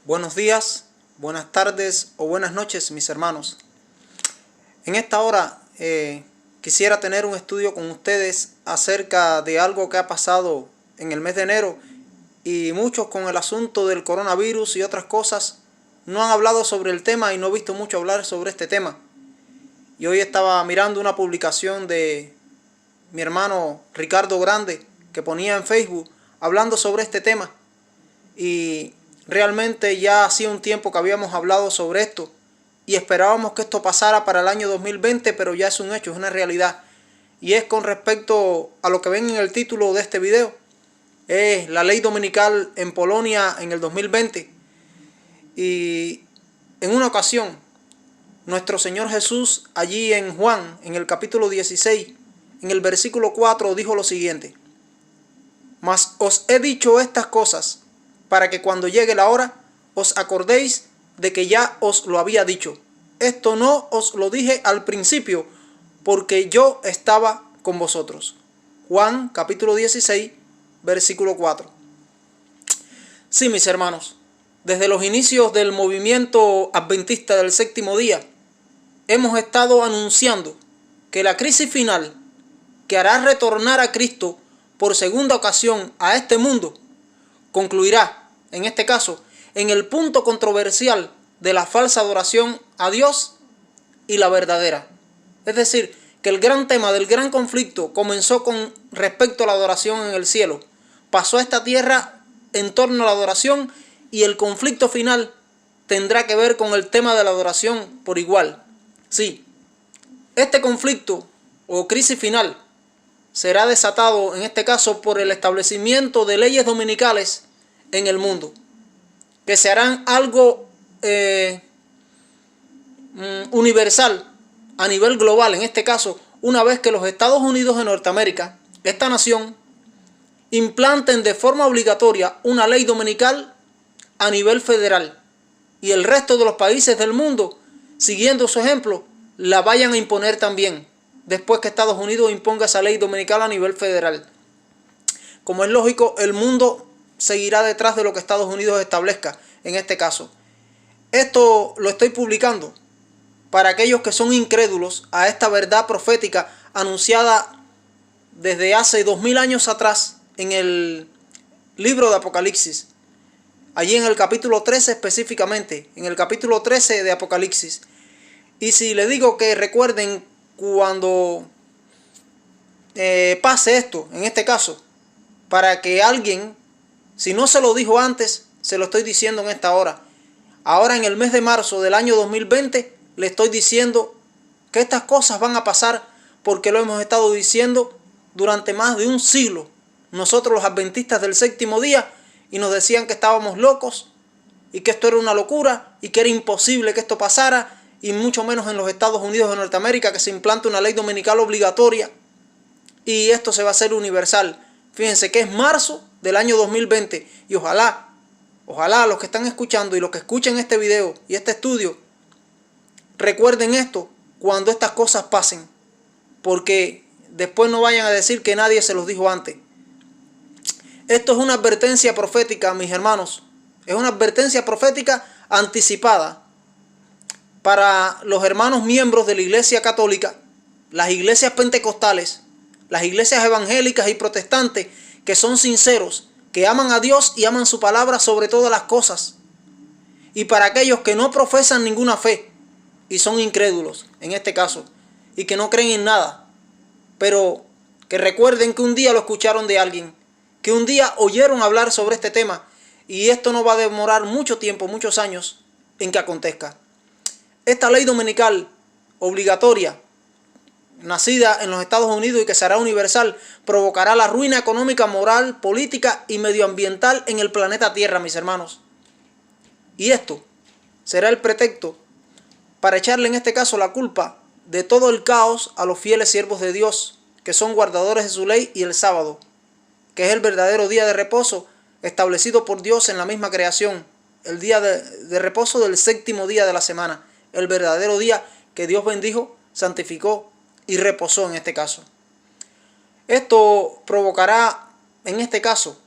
Buenos días, buenas tardes o buenas noches, mis hermanos. En esta hora quisiera tener un estudio con ustedes acerca de algo que ha pasado en el mes de enero, y muchos con el asunto del coronavirus y otras cosas no han hablado sobre el tema y no he visto mucho hablar sobre este tema. Y hoy estaba mirando una publicación de mi hermano Ricardo Grande que ponía en Facebook hablando sobre este tema, y realmente ya hacía un tiempo que habíamos hablado sobre esto y esperábamos que esto pasara para el año 2020, pero ya es un hecho, es una realidad. Y es con respecto a lo que ven en el título de este video. Es la ley dominical en Polonia en el 2020. Y en una ocasión, nuestro Señor Jesús, allí en Juan, en el capítulo 16, en el versículo 4, dijo lo siguiente: Mas os he dicho estas cosas, para que cuando llegue la hora, os acordéis de que ya os lo había dicho. Esto no os lo dije al principio, porque yo estaba con vosotros. Juan capítulo 16, versículo 4. Sí, mis hermanos, desde los inicios del movimiento adventista del séptimo día, hemos estado anunciando que la crisis final, que hará retornar a Cristo por segunda ocasión a este mundo, concluirá, en este caso, en el punto controversial de la falsa adoración a Dios y la verdadera. Es decir, que el gran tema del gran conflicto comenzó con respecto a la adoración en el cielo, pasó a esta tierra en torno a la adoración, y el conflicto final tendrá que ver con el tema de la adoración por igual. Sí, este conflicto o crisis final será desatado en este caso por el establecimiento de leyes dominicales en el mundo, que se harán algo universal a nivel global. En este caso, una vez que los Estados Unidos de Norteamérica, esta nación, implanten de forma obligatoria una ley dominical a nivel federal, y el resto de los países del mundo, siguiendo su ejemplo, la vayan a imponer también, después que Estados Unidos imponga esa ley dominical a nivel federal. Como es lógico, el mundo seguirá detrás de lo que Estados Unidos establezca en este caso. Esto lo estoy publicando para aquellos que son incrédulos a esta verdad profética anunciada desde hace 2000 años atrás en el libro de Apocalipsis. Allí en el capítulo 13 específicamente, en el capítulo 13 de Apocalipsis. Y si les digo que recuerden cuando pase esto, en este caso, para que alguien, si no se lo dijo antes, se lo estoy diciendo en esta hora. Ahora en el mes de marzo del año 2020, le estoy diciendo que estas cosas van a pasar, porque lo hemos estado diciendo durante más de un siglo. Nosotros los adventistas del séptimo día, y nos decían que estábamos locos, y que esto era una locura, y que era imposible que esto pasara, y mucho menos en los Estados Unidos de Norteamérica, que se implante una ley dominical obligatoria, y esto se va a hacer universal. Fíjense que es marzo del año 2020, y ojalá los que están escuchando y los que escuchen este video y este estudio recuerden esto cuando estas cosas pasen, porque después no vayan a decir que nadie se los dijo antes. Esto es una advertencia profética, mis hermanos. Es una advertencia profética anticipada para los hermanos miembros de la Iglesia Católica, las iglesias pentecostales, las iglesias evangélicas y protestantes que son sinceros, que aman a Dios y aman su palabra sobre todas las cosas. Y para aquellos que no profesan ninguna fe y son incrédulos, en este caso, y que no creen en nada, pero que recuerden que un día lo escucharon de alguien, que un día oyeron hablar sobre este tema, y esto no va a demorar mucho tiempo, muchos años, en que acontezca. Esta ley dominical obligatoria, nacida en los Estados Unidos y que será universal, provocará la ruina económica, moral, política y medioambiental en el planeta Tierra, mis hermanos. Y esto será el pretexto para echarle en este caso la culpa de todo el caos a los fieles siervos de Dios, que son guardadores de su ley, y el sábado, que es el verdadero día de reposo establecido por Dios en la misma creación, el día de reposo del séptimo día de la semana, el verdadero día que Dios bendijo, santificó y reposó en este caso. Esto provocará en este caso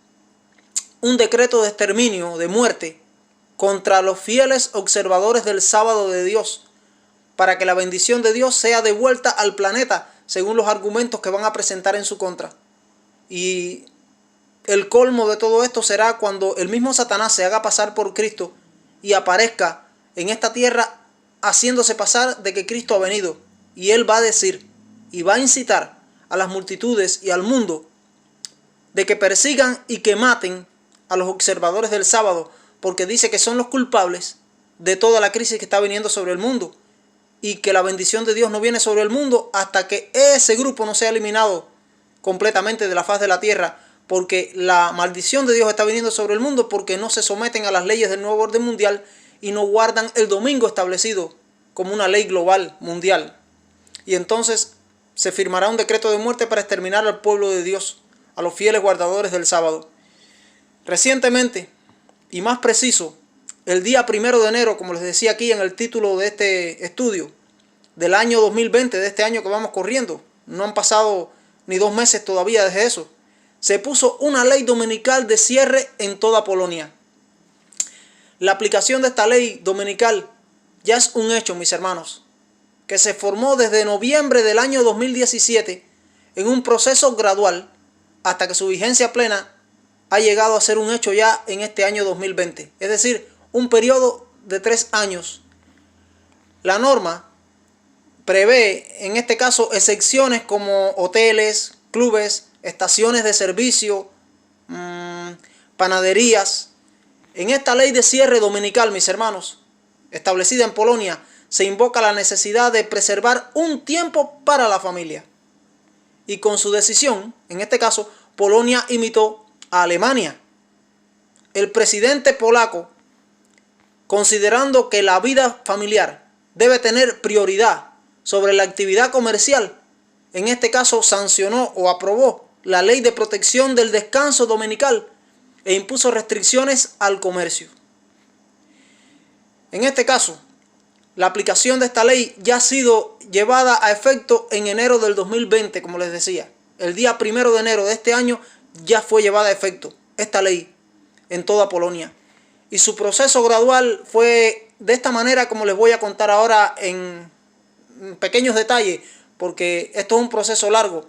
un decreto de exterminio, de muerte, contra los fieles observadores del sábado de Dios, para que la bendición de Dios sea devuelta al planeta, según los argumentos que van a presentar en su contra. Y el colmo de todo esto será cuando el mismo Satanás se haga pasar por Cristo y aparezca en esta tierra haciéndose pasar de que Cristo ha venido. Y él va a decir y va a incitar a las multitudes y al mundo de que persigan y que maten a los observadores del sábado, porque dice que son los culpables de toda la crisis que está viniendo sobre el mundo, y que la bendición de Dios no viene sobre el mundo hasta que ese grupo no sea eliminado completamente de la faz de la tierra, porque la maldición de Dios está viniendo sobre el mundo porque no se someten a las leyes del nuevo orden mundial y no guardan el domingo establecido como una ley global mundial. Y entonces se firmará un decreto de muerte para exterminar al pueblo de Dios, a los fieles guardadores del sábado. Recientemente, y más preciso, el día 1 de enero, como les decía aquí en el título de este estudio, del año 2020, de este año que vamos corriendo, no han pasado ni 2 meses todavía desde eso, se puso una ley dominical de cierre en toda Polonia. La aplicación de esta ley dominical ya es un hecho, mis hermanos, que se formó desde noviembre del año 2017 en un proceso gradual hasta que su vigencia plena ha llegado a ser un hecho ya en este año 2020. Es decir, un periodo de 3 años. La norma prevé, en este caso, excepciones como hoteles, clubes, estaciones de servicio, panaderías. En esta ley de cierre dominical, mis hermanos, establecida en Polonia, se invoca la necesidad de preservar un tiempo para la familia. Y con su decisión, en este caso, Polonia imitó a Alemania. El presidente polaco, considerando que la vida familiar debe tener prioridad sobre la actividad comercial, en este caso sancionó o aprobó la ley de protección del descanso dominical e impuso restricciones al comercio. En este caso, la aplicación de esta ley ya ha sido llevada a efecto en enero del 2020, como les decía. El día 1 de enero de este año ya fue llevada a efecto esta ley en toda Polonia. Y su proceso gradual fue de esta manera, como les voy a contar ahora en pequeños detalles, porque esto es un proceso largo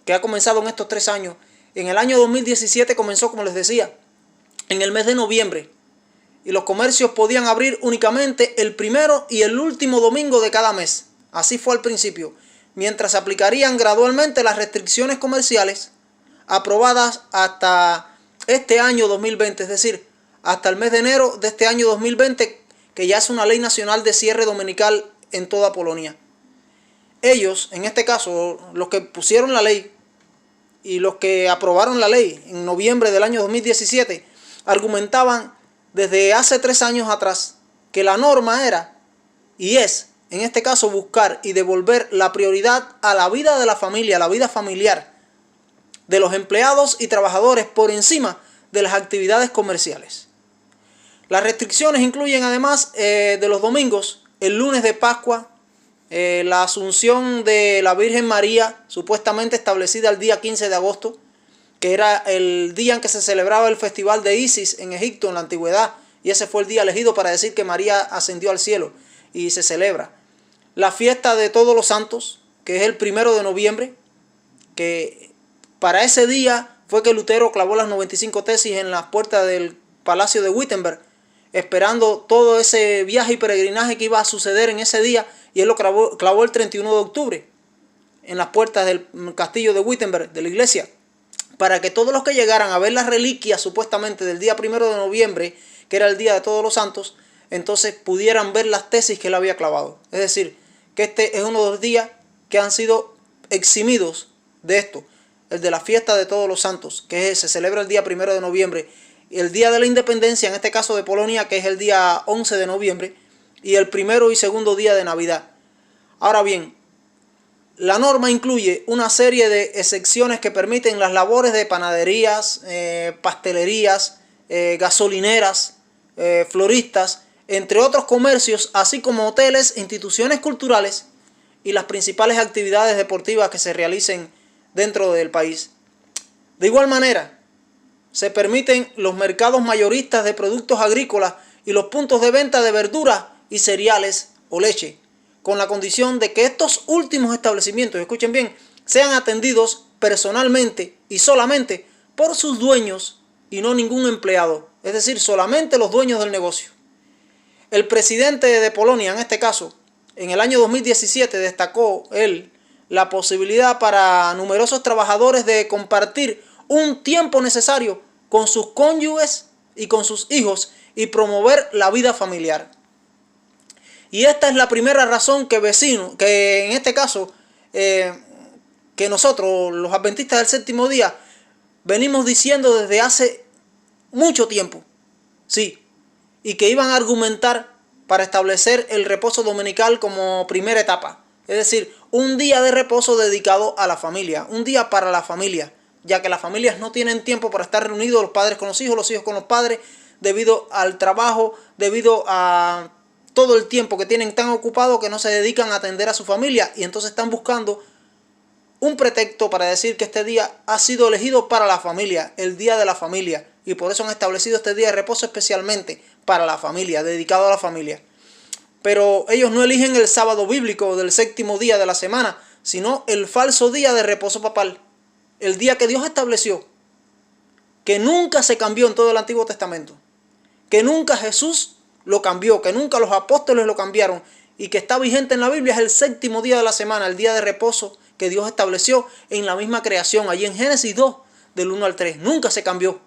que ha comenzado en estos 3 años. En el año 2017 comenzó, como les decía, en el mes de noviembre. Y los comercios podían abrir únicamente el primero y el último domingo de cada mes. Así fue al principio. Mientras se aplicarían gradualmente las restricciones comerciales aprobadas hasta este año 2020, es decir, hasta el mes de enero de este año 2020, que ya es una ley nacional de cierre dominical en toda Polonia. Ellos, en este caso, los que pusieron la ley y los que aprobaron la ley en noviembre del año 2017, argumentaban desde hace 3 años atrás que la norma era y es, en este caso, buscar y devolver la prioridad a la vida de la familia, a la vida familiar de los empleados y trabajadores por encima de las actividades comerciales. Las restricciones incluyen además de los domingos, el lunes de Pascua, la asunción de la Virgen María, supuestamente establecida el día 15 de agosto, que era el día en que se celebraba el festival de Isis en Egipto en la antigüedad, y ese fue el día elegido para decir que María ascendió al cielo, y se celebra. La fiesta de Todos los Santos, que es el 1 de noviembre, que para ese día fue que Lutero clavó las 95 tesis en las puertas del Palacio de Wittenberg, esperando todo ese viaje y peregrinaje que iba a suceder en ese día, y él lo clavó el 31 de octubre en las puertas del castillo de Wittenberg, de la iglesia, para que todos los que llegaran a ver las reliquias supuestamente del día 1 de noviembre, que era el día de Todos los Santos, entonces pudieran ver las tesis que él había clavado. Es decir, que este es uno de los días que han sido eximidos de esto, el de la fiesta de Todos los Santos, que se celebra el día 1 de noviembre, el día de la independencia, en este caso de Polonia, que es el día 11 de noviembre, y el primero y segundo día de Navidad. Ahora bien, la norma incluye una serie de excepciones que permiten las labores de panaderías, pastelerías, gasolineras, floristas, entre otros comercios, así como hoteles, instituciones culturales y las principales actividades deportivas que se realicen dentro del país. De igual manera, se permiten los mercados mayoristas de productos agrícolas y los puntos de venta de verduras y cereales o leche, con la condición de que estos últimos establecimientos, escuchen bien, sean atendidos personalmente y solamente por sus dueños y no ningún empleado, es decir, solamente los dueños del negocio. El presidente de Polonia, en este caso, en el año 2017 destacó él la posibilidad para numerosos trabajadores de compartir un tiempo necesario con sus cónyuges y con sus hijos y promover la vida familiar. Y esta es la primera razón que en este caso, que nosotros, los adventistas del séptimo día, venimos diciendo desde hace mucho tiempo. Sí, y que iban a argumentar para establecer el reposo dominical como primera etapa. Es decir, un día de reposo dedicado a la familia, un día para la familia, ya que las familias no tienen tiempo para estar reunidos, los padres con los hijos con los padres, debido al trabajo, debido a todo el tiempo que tienen tan ocupado que no se dedican a atender a su familia, y entonces están buscando un pretexto para decir que este día ha sido elegido para la familia, el día de la familia, y por eso han establecido este día de reposo especialmente para la familia, dedicado a la familia. Pero ellos no eligen el sábado bíblico del séptimo día de la semana, sino el falso día de reposo papal, el día que Dios estableció, que nunca se cambió en todo el Antiguo Testamento, que nunca Jesús lo cambió, que nunca los apóstoles lo cambiaron, y que está vigente en la Biblia. Es el séptimo día de la semana, el día de reposo que Dios estableció en la misma creación, allí en Génesis 2, del 1 al 3. Nunca se cambió.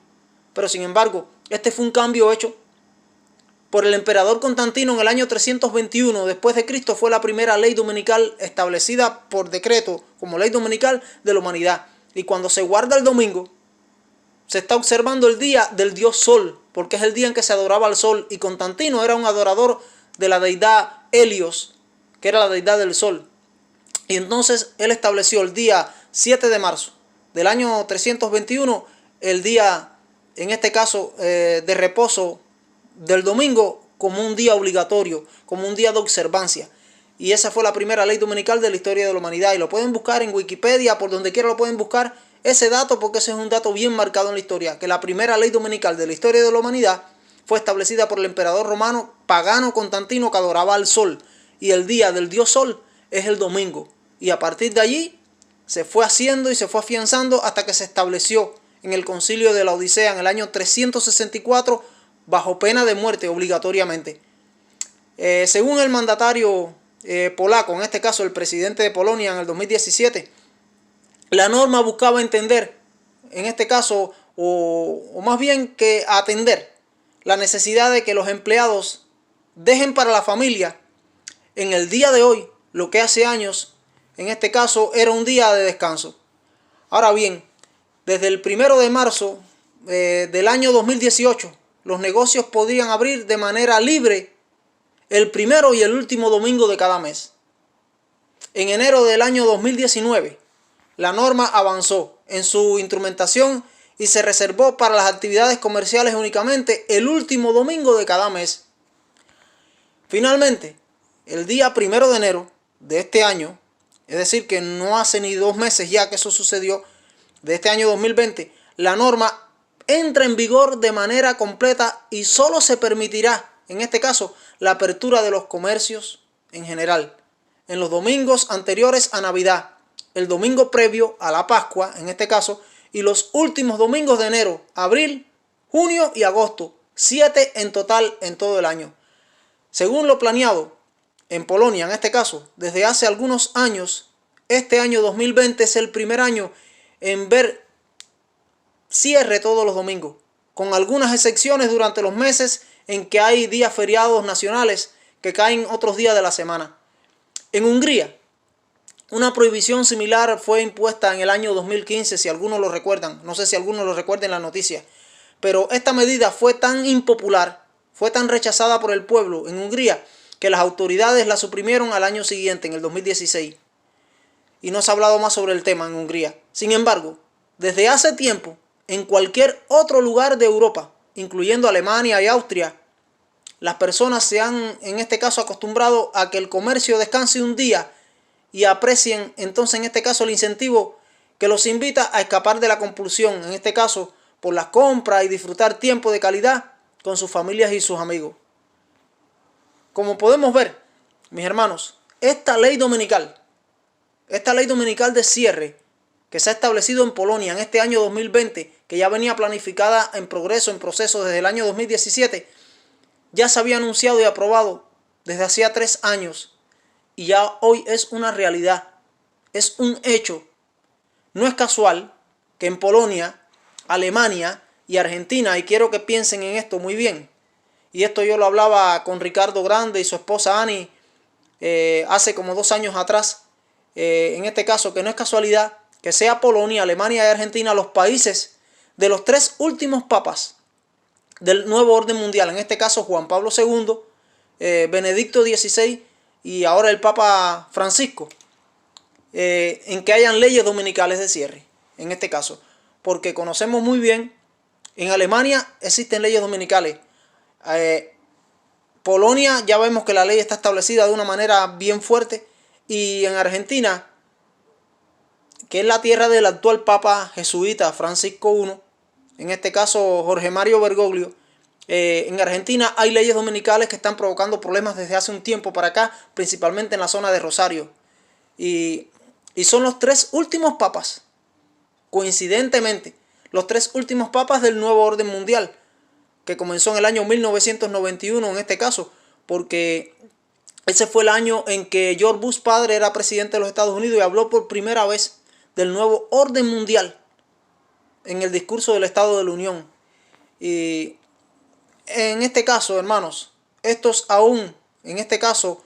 Pero sin embargo, este fue un cambio hecho por el emperador Constantino en el año 321 después de Cristo. Fue la primera ley dominical establecida por decreto como ley dominical de la humanidad. Y cuando se guarda el domingo, se está observando el día del dios Sol, porque es el día en que se adoraba al Sol. Y Constantino era un adorador de la deidad Helios, que era la deidad del Sol. Y entonces él estableció el día 7 de marzo del año 321, el día, en este caso, de reposo del domingo, como un día obligatorio, como un día de observancia. Y esa fue la primera ley dominical de la historia de la humanidad. Y lo pueden buscar en Wikipedia, por donde quiera lo pueden buscar ese dato, porque ese es un dato bien marcado en la historia, que la primera ley dominical de la historia de la humanidad fue establecida por el emperador romano pagano Constantino, que adoraba al Sol. Y el día del dios Sol es el domingo. Y a partir de allí se fue haciendo y se fue afianzando hasta que se estableció en el concilio de la Odisea en el año 364 bajo pena de muerte obligatoriamente. Según el mandatario polaco, en este caso el presidente de Polonia en el 2017, la norma buscaba entender, en este caso, o más bien que atender la necesidad de que los empleados dejen para la familia en el día de hoy lo que hace años, en este caso, era un día de descanso. Ahora bien, desde el 1 de marzo del año 2018, los negocios podrían abrir de manera libre el primero y el último domingo de cada mes. En enero del año 2019, la norma avanzó en su instrumentación y se reservó para las actividades comerciales únicamente el último domingo de cada mes. Finalmente, el día 1 de enero de este año, es decir, que no hace ni 2 meses ya que eso sucedió, de este año 2020, la norma entra en vigor de manera completa y solo se permitirá, en este caso, la apertura de los comercios en general, en los domingos anteriores a Navidad, el domingo previo a la Pascua, en este caso, y los últimos domingos de enero, abril, junio y agosto, 7 en total en todo el año. Según lo planeado en Polonia, en este caso, desde hace algunos años, este año 2020 es el primer año en ver cierre todos los domingos, con algunas excepciones durante los meses en que hay días feriados nacionales que caen otros días de la semana. En Hungría, una prohibición similar fue impuesta en el año 2015, si algunos lo recuerdan. No sé si algunos lo recuerdan en la noticia. Pero esta medida fue tan impopular, fue tan rechazada por el pueblo en Hungría, que las autoridades la suprimieron al año siguiente, en el 2016. Y no se ha hablado más sobre el tema en Hungría. Sin embargo, desde hace tiempo, en cualquier otro lugar de Europa, incluyendo Alemania y Austria, las personas se han, en este caso, acostumbrado a que el comercio descanse un día y aprecien, entonces, en este caso, el incentivo que los invita a escapar de la compulsión, en este caso, por las compras y disfrutar tiempo de calidad con sus familias y sus amigos. como podemos ver, mis hermanos, esta ley dominical de cierre que se ha establecido en Polonia en este año 2020, que ya venía planificada en proceso desde el año 2017, ya se había anunciado y aprobado desde hacía 3 años y ya hoy es una realidad, es un hecho. No es casual que en Polonia, Alemania y Argentina, y quiero que piensen en esto muy bien, y esto yo lo hablaba con Ricardo Grande y su esposa Ani hace como 2 años atrás, en este caso, que no es casualidad que sea Polonia, Alemania y Argentina los países de los 3 últimos papas del nuevo orden mundial, en este caso Juan Pablo II, Benedicto XVI y ahora el Papa Francisco, en que hayan leyes dominicales de cierre, en este caso, porque conocemos muy bien, en Alemania existen leyes dominicales, Polonia ya vemos que la ley está establecida de una manera bien fuerte, y en Argentina, que es la tierra del actual Papa jesuita Francisco I, en este caso Jorge Mario Bergoglio, en Argentina hay leyes dominicales que están provocando problemas desde hace un tiempo para acá, principalmente en la zona de Rosario. Y son los 3 últimos papas, coincidentemente, los 3 últimos papas del nuevo orden mundial, que comenzó en el año 1991 en este caso, porque ese fue el año en que George Bush padre era presidente de los Estados Unidos y habló por primera vez del nuevo orden mundial en el discurso del Estado de la Unión. Y en este caso, hermanos, esto es aún, en este caso,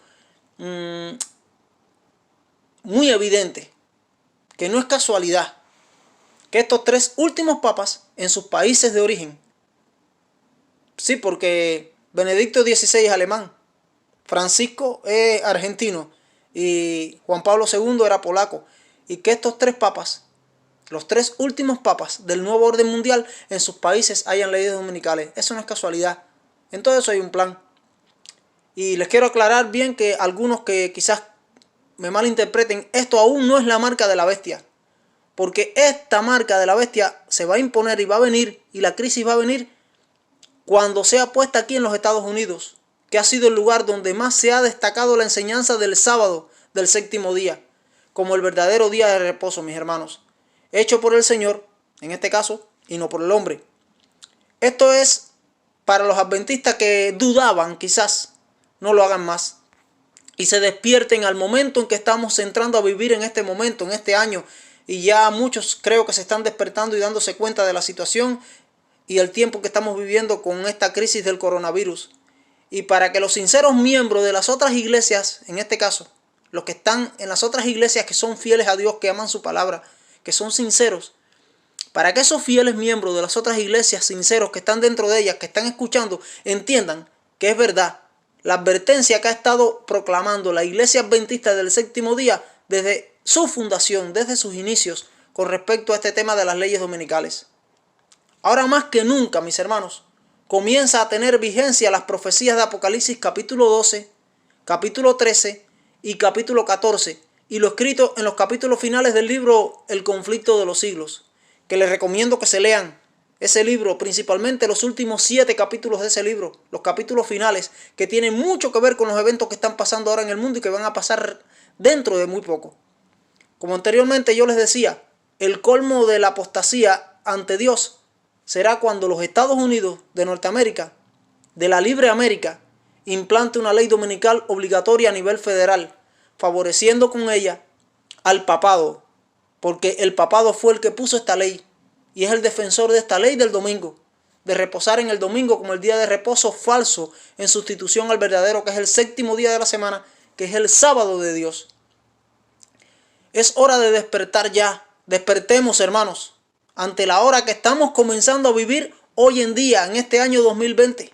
muy evidente que no es casualidad que estos 3 últimos papas en sus países de origen, sí, porque Benedicto XVI es alemán, Francisco es argentino y Juan Pablo II era polaco, y que estos 3 papas, los 3 últimos papas del nuevo orden mundial, en sus países hayan leyes dominicales. Eso no es casualidad. En todo eso hay un plan. Y les quiero aclarar bien que algunos que quizás me malinterpreten, esto aún no es la marca de la bestia. Porque esta marca de la bestia se va a imponer y va a venir, y la crisis va a venir cuando sea puesta aquí en los Estados Unidos, que ha sido el lugar donde más se ha destacado la enseñanza del sábado del 7º día, como el verdadero día de reposo, mis hermanos, hecho por el Señor, en este caso, y no por el hombre. Esto es para los adventistas que dudaban, quizás no lo hagan más, y se despierten al momento en que estamos entrando a vivir en este momento, en este año, y ya muchos creo que se están despertando y dándose cuenta de la situación y el tiempo que estamos viviendo con esta crisis del coronavirus. Y para que los sinceros miembros de las otras iglesias, en este caso, los que están en las otras iglesias que son fieles a Dios, que aman su palabra, que son sinceros, para que esos fieles miembros de las otras iglesias sinceros que están dentro de ellas, que están escuchando, entiendan que es verdad la advertencia que ha estado proclamando la iglesia adventista del 7º día desde su fundación, desde sus inicios, con respecto a este tema de las leyes dominicales. Ahora más que nunca, mis hermanos, comienza a tener vigencia las profecías de Apocalipsis capítulo 12, capítulo 13 y capítulo 14, y lo escrito en los capítulos finales del libro El conflicto de los siglos, que les recomiendo que se lean ese libro, principalmente los últimos 7 capítulos de ese libro, los capítulos finales, que tienen mucho que ver con los eventos que están pasando ahora en el mundo y que van a pasar dentro de muy poco. Como anteriormente yo les decía, el colmo de la apostasía ante Dios será cuando los Estados Unidos de Norteamérica, de la libre América, implante una ley dominical obligatoria a nivel federal, favoreciendo con ella al papado, porque el papado fue el que puso esta ley y es el defensor de esta ley del domingo, de reposar en el domingo como el día de reposo falso en sustitución al verdadero, que es el 7º día de la semana, que es el sábado de Dios. Es hora de despertar ya. Despertemos, hermanos, ante la hora que estamos comenzando a vivir hoy en día, en este año 2020.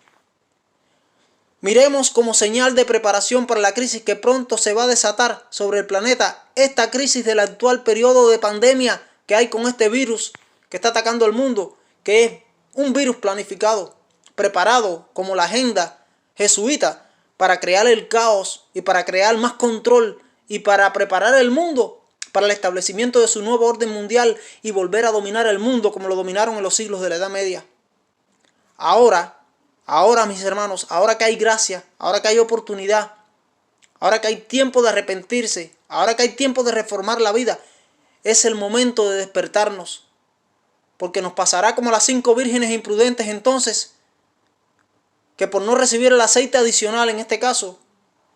Miremos como señal de preparación para la crisis que pronto se va a desatar sobre el planeta, esta crisis del actual periodo de pandemia que hay con este virus que está atacando al mundo, que es un virus planificado, preparado como la agenda jesuita para crear el caos y para crear más control y para preparar el mundo para el establecimiento de su nuevo orden mundial y volver a dominar el mundo como lo dominaron en los siglos de la Edad Media. Ahora Ahora, mis hermanos, ahora que hay gracia, ahora que hay oportunidad, ahora que hay tiempo de arrepentirse, ahora que hay tiempo de reformar la vida, es el momento de despertarnos. Porque nos pasará como las 5 vírgenes imprudentes entonces, que por no recibir el aceite adicional en este caso,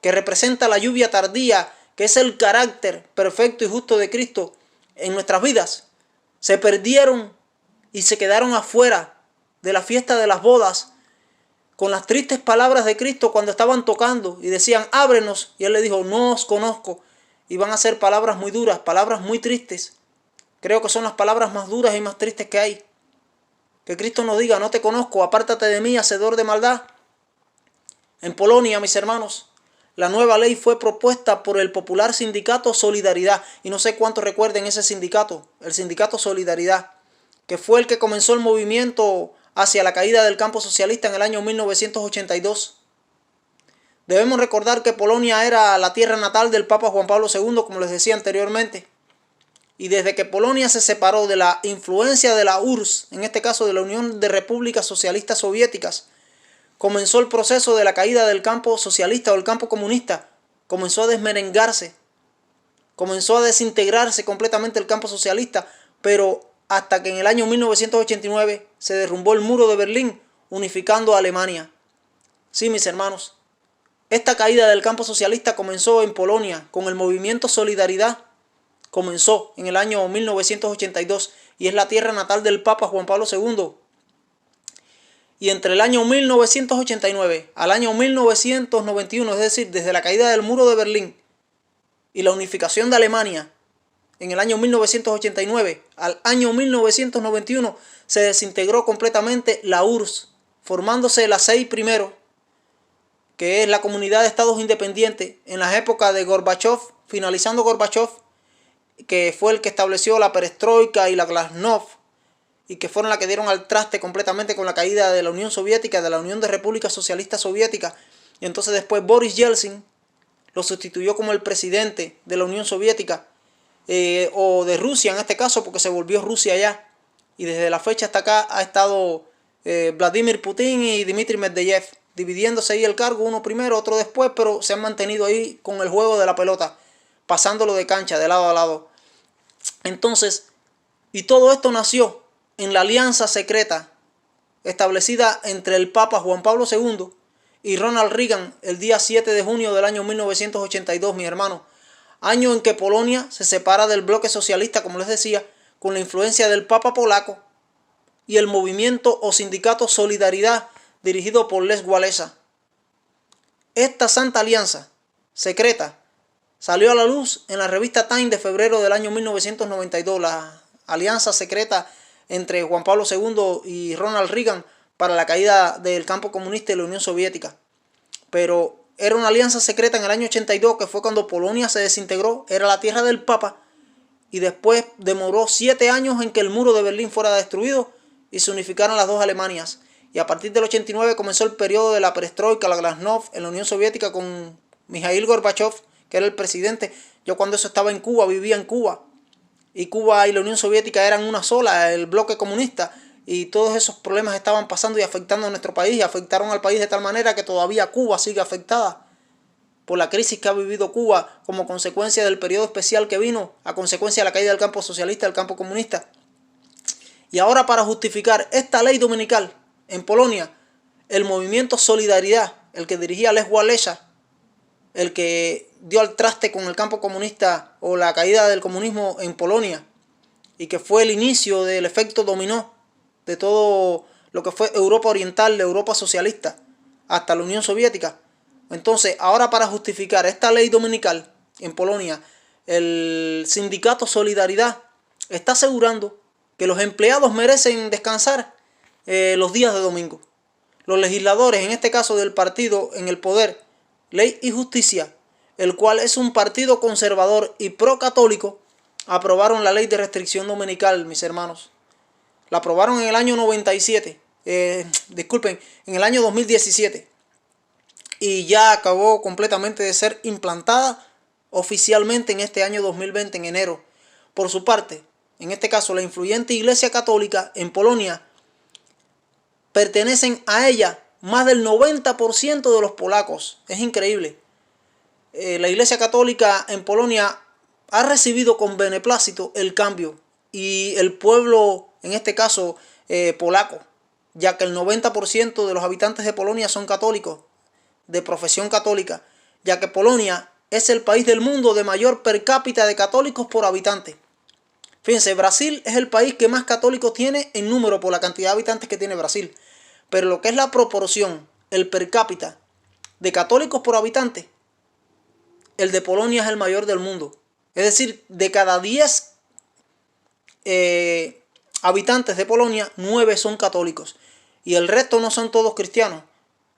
que representa la lluvia tardía, que es el carácter perfecto y justo de Cristo en nuestras vidas, se perdieron y se quedaron afuera de la fiesta de las bodas, con las tristes palabras de Cristo cuando estaban tocando y decían, ábrenos, y Él le dijo, no os conozco, y van a ser palabras muy duras, palabras muy tristes. Creo que son las palabras más duras y más tristes que hay. Que Cristo nos diga, no te conozco, apártate de mí, hacedor de maldad. En Polonia, mis hermanos, la nueva ley fue propuesta por el popular sindicato Solidaridad. Y no sé cuántos recuerden ese sindicato, el sindicato Solidaridad, que fue el que comenzó el movimiento hacia la caída del campo socialista en el año 1982. Debemos recordar que Polonia era la tierra natal del Papa Juan Pablo II, como les decía anteriormente. Y desde que Polonia se separó de la influencia de la URSS, en este caso de la Unión de Repúblicas Socialistas Soviéticas, comenzó el proceso de la caída del campo socialista o el campo comunista. Comenzó a desmerengarse, comenzó a desintegrarse completamente el campo socialista, pero hasta que en el año 1989 se derrumbó el muro de Berlín, unificando a Alemania. Sí, mis hermanos, esta caída del campo socialista comenzó en Polonia con el movimiento Solidaridad. Comenzó en el año 1982 y es la tierra natal del Papa Juan Pablo II. Y entre el año 1989 al año 1991, es decir, desde la caída del muro de Berlín y la unificación de Alemania, en el año 1989 al año 1991 se desintegró completamente la URSS, formándose la CEI primero, que es la Comunidad de Estados Independientes, en las épocas de Gorbachev, finalizando Gorbachev, que fue el que estableció la perestroika y la glasnost, y que fueron las que dieron al traste completamente con la caída de la Unión Soviética, de la Unión de Repúblicas Socialistas Soviéticas. Y entonces después Boris Yeltsin lo sustituyó como el presidente de la Unión Soviética, o de Rusia en este caso, porque se volvió Rusia ya. Y desde la fecha hasta acá ha estado Vladimir Putin y Dmitry Medvedev, dividiéndose ahí el cargo, uno primero, otro después, pero se han mantenido ahí con el juego de la pelota, pasándolo de cancha, de lado a lado. Entonces, y todo esto nació en la alianza secreta establecida entre el Papa Juan Pablo II y Ronald Reagan el día 7 de junio del año 1982, mi hermano. Año en que Polonia se separa del bloque socialista, como les decía, con la influencia del Papa polaco y el movimiento o sindicato Solidaridad dirigido por Lech Walesa. Esta santa alianza secreta salió a la luz en la revista Time de febrero del año 1992, la alianza secreta entre Juan Pablo II y Ronald Reagan para la caída del campo comunista y la Unión Soviética. Pero era una alianza secreta en el año 82, que fue cuando Polonia se desintegró, era la tierra del Papa, y después demoró 7 años en que el muro de Berlín fuera destruido y se unificaron las dos Alemanias. Y a partir del 89 comenzó el periodo de la perestroika, la glasnost en la Unión Soviética con Mikhail Gorbachev, que era el presidente. Yo cuando eso estaba en Cuba, vivía en Cuba. Y Cuba y la Unión Soviética eran una sola, el bloque comunista. Y todos esos problemas estaban pasando y afectando a nuestro país. Y afectaron al país de tal manera que todavía Cuba sigue afectada por la crisis que ha vivido Cuba como consecuencia del periodo especial que vino a consecuencia de la caída del campo socialista, del campo comunista. Y ahora, para justificar esta ley dominical en Polonia, el movimiento Solidaridad, el que dirigía Lech Walesa, el que dio al traste con el campo comunista o la caída del comunismo en Polonia, y que fue el inicio del efecto dominó de todo lo que fue Europa Oriental, Europa socialista, hasta la Unión Soviética. Entonces, ahora, para justificar esta ley dominical en Polonia, el sindicato Solidaridad está asegurando que los empleados merecen descansar los días de domingo. Los legisladores, en este caso del partido en el poder, Ley y Justicia, el cual es un partido conservador y pro-católico, aprobaron la ley de restricción dominical, mis hermanos. La aprobaron en el año 97, en el año 2017. Y ya acabó completamente de ser implantada oficialmente en este año 2020, en enero. Por su parte, en este caso la influyente Iglesia Católica en Polonia, pertenecen a ella más del 90% de los polacos. Es increíble. La Iglesia Católica en Polonia ha recibido con beneplácito el cambio, y el pueblo, en este caso polaco, ya que el 90% de los habitantes de Polonia son católicos, de profesión católica, ya que Polonia es el país del mundo de mayor per cápita de católicos por habitante. Fíjense, Brasil es el país que más católicos tiene en número por la cantidad de habitantes que tiene Brasil. Pero lo que es la proporción, el per cápita de católicos por habitante, el de Polonia es el mayor del mundo. Es decir, de cada 10 habitantes de Polonia, 9 son católicos. Y el resto no son todos cristianos.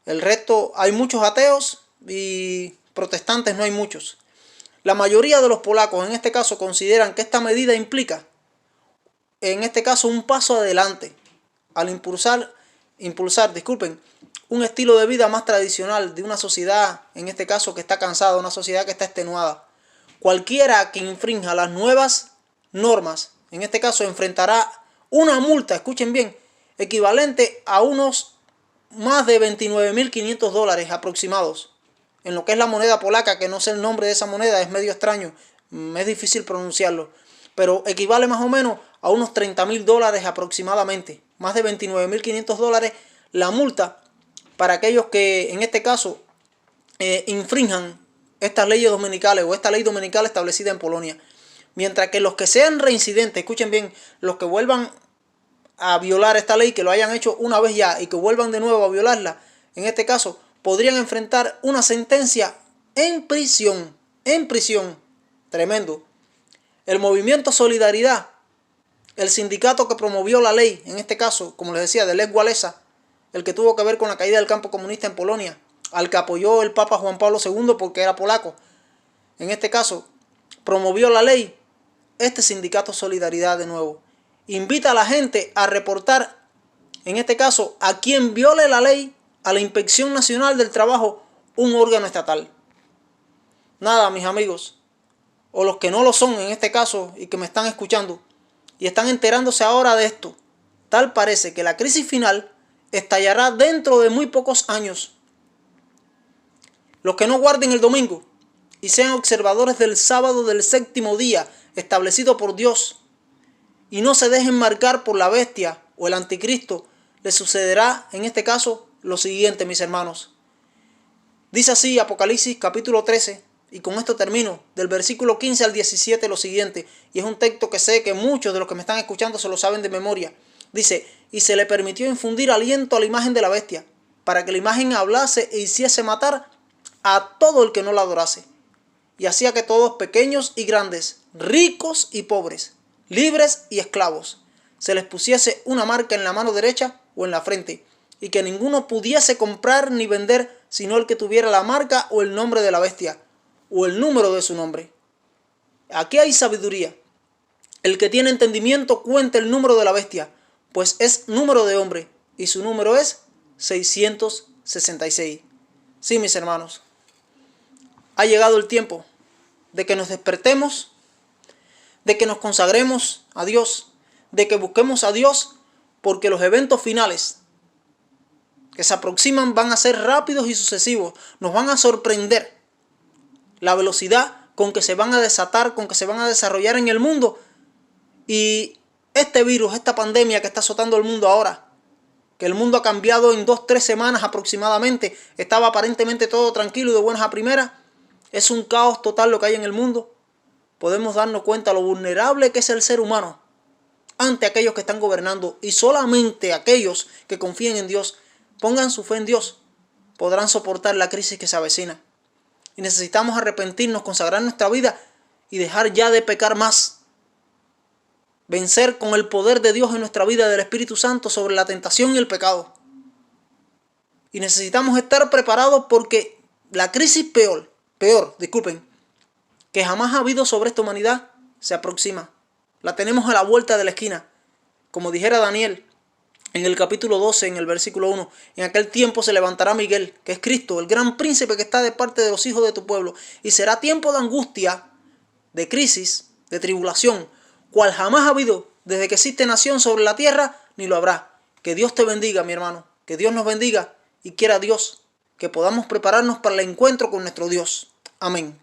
El resto, hay muchos ateos y protestantes no hay muchos. La mayoría de los polacos en este caso consideran que esta medida implica, en este caso, un paso adelante al impulsar, un estilo de vida más tradicional de una sociedad, en este caso, que está cansada, una sociedad que está extenuada. Cualquiera que infrinja las nuevas normas, en este caso, enfrentará una multa, escuchen bien, equivalente a unos más de 29.500 dólares aproximados. En lo que es la moneda polaca, que no sé el nombre de esa moneda, es medio extraño, es difícil pronunciarlo, pero equivale más o menos a unos 30.000 dólares aproximadamente, más de 29.500 dólares la multa para aquellos que en este caso infrinjan estas leyes dominicales o esta ley dominical establecida en Polonia. Mientras que los que sean reincidentes, escuchen bien, los que vuelvan a violar esta ley, que lo hayan hecho una vez ya y que vuelvan de nuevo a violarla, en este caso podrían enfrentar una sentencia en prisión. Tremendo. El movimiento Solidaridad, el sindicato que promovió la ley, en este caso, como les decía, de Lech Walesa, el que tuvo que ver con la caída del campo comunista en Polonia, al que apoyó el Papa Juan Pablo II porque era polaco. En este caso, promovió la ley. Este sindicato Solidaridad, de nuevo, invita a la gente a reportar, en este caso, a quien viole la ley, a la Inspección Nacional del Trabajo, un órgano estatal. Nada, mis amigos, o los que no lo son en este caso y que me están escuchando y están enterándose ahora de esto, tal parece que la crisis final estallará dentro de muy pocos años. Los que no guarden el domingo y sean observadores del sábado del séptimo día establecido por Dios y no se dejen marcar por la bestia o el anticristo, les sucederá en este caso lo siguiente, mis hermanos. Dice así Apocalipsis capítulo 13, y con esto termino, del versículo 15 al 17 lo siguiente, y es un texto que sé que muchos de los que me están escuchando se lo saben de memoria. Dice: y se le permitió infundir aliento a la imagen de la bestia, para que la imagen hablase e hiciese matar a todo el que no la adorase. Y hacía que todos, pequeños y grandes, ricos y pobres, libres y esclavos, se les pusiese una marca en la mano derecha o en la frente, y que ninguno pudiese comprar ni vender sino el que tuviera la marca o el nombre de la bestia, o el número de su nombre. Aquí hay sabiduría. El que tiene entendimiento cuente el número de la bestia, pues es número de hombre, y su número es 666. Sí, mis hermanos, ha llegado el tiempo de que nos despertemos, de que nos consagremos a Dios, de que busquemos a Dios, porque los eventos finales que se aproximan van a ser rápidos y sucesivos. Nos van a sorprender la velocidad con que se van a desatar, con que se van a desarrollar en el mundo. Y este virus, esta pandemia que está azotando el mundo ahora, que el mundo ha cambiado en 2-3 semanas aproximadamente, estaba aparentemente todo tranquilo y de buenas a primeras, es un caos total lo que hay en el mundo. Podemos darnos cuenta lo vulnerable que es el ser humano ante aquellos que están gobernando, y solamente aquellos que confíen en Dios, pongan su fe en Dios, podrán soportar la crisis que se avecina. Y necesitamos arrepentirnos, consagrar nuestra vida y dejar ya de pecar más. Vencer con el poder de Dios en nuestra vida, del Espíritu Santo, sobre la tentación y el pecado. Y necesitamos estar preparados porque la crisis peor, que jamás ha habido sobre esta humanidad, se aproxima. La tenemos a la vuelta de la esquina. Como dijera Daniel en el capítulo 12, en el versículo 1, en aquel tiempo se levantará Miguel, que es Cristo, el gran príncipe que está de parte de los hijos de tu pueblo, y será tiempo de angustia, de crisis, de tribulación, cual jamás ha habido desde que existe nación sobre la tierra, ni lo habrá. Que Dios te bendiga, mi hermano, que Dios nos bendiga, y quiera Dios que podamos prepararnos para el encuentro con nuestro Dios. Amén.